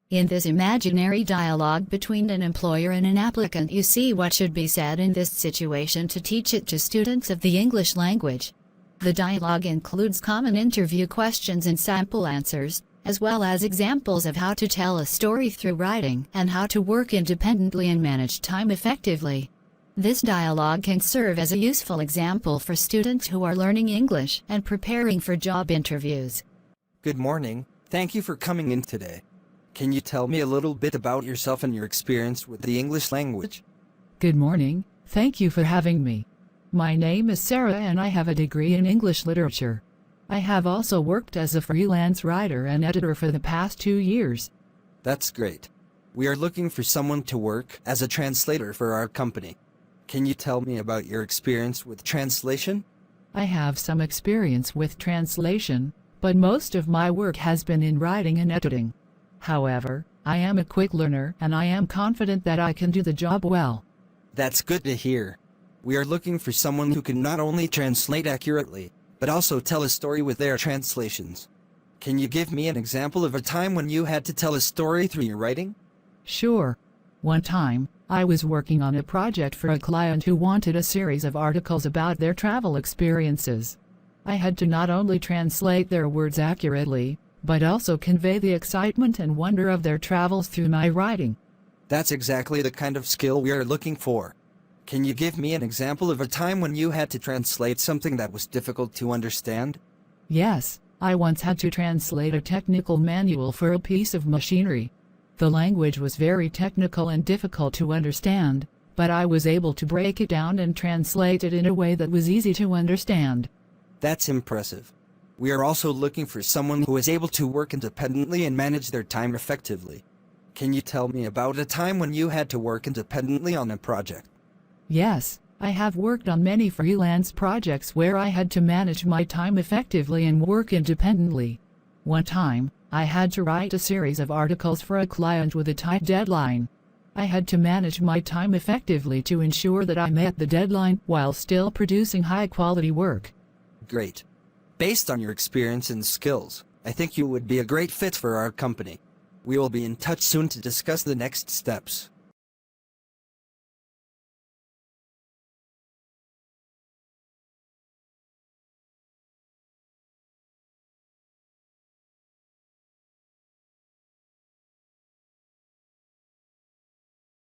In this imaginary dialogue between an employer and an applicant, you see what should be said in this situation to teach it to students of the English language. The dialogue includes common interview questions and sample answers, as well as examples of how to tell a story through writing and how to work independently and manage time effectively. This dialogue can serve as a useful example for students who are learning English and preparing for job interviews. Good morning. Thank you for coming in today. Can you tell me a little bit about yourself and your experience with the English language? Good morning. Thank you for having me. My name is Sarah and I have a degree in English literature. I have also worked as a freelance writer and editor for the past 2 years. That's great. We are looking for someone to work as a translator for our company. Can you tell me about your experience with translation? I have some experience with translation, but most of my work has been in writing and editing. However, I am a quick learner and I am confident that I can do the job well. That's good to hear. We are looking for someone who can not only translate accurately, but also tell a story with their translations. Can you give me an example of a time when you had to tell a story through your writing? Sure. One time, I was working on a project for a client who wanted a series of articles about their travel experiences. I had to not only translate their words accurately, but also convey the excitement and wonder of their travels through my writing. That's exactly the kind of skill we are looking for. Can you give me an example of a time when you had to translate something that was difficult to understand? Yes, I once had to translate a technical manual for a piece of machinery. The language was very technical and difficult to understand, but I was able to break it down and translate it in a way that was easy to understand. That's impressive. We are also looking for someone who is able to work independently and manage their time effectively. Can you tell me about a time when you had to work independently on a project? Yes, I have worked on many freelance projects where I had to manage my time effectively and work independently. One time, I had to write a series of articles for a client with a tight deadline. I had to manage my time effectively to ensure that I met the deadline while still producing high-quality work. Great. Based on your experience and skills, I think you would be a great fit for our company. We will be in touch soon to discuss the next steps.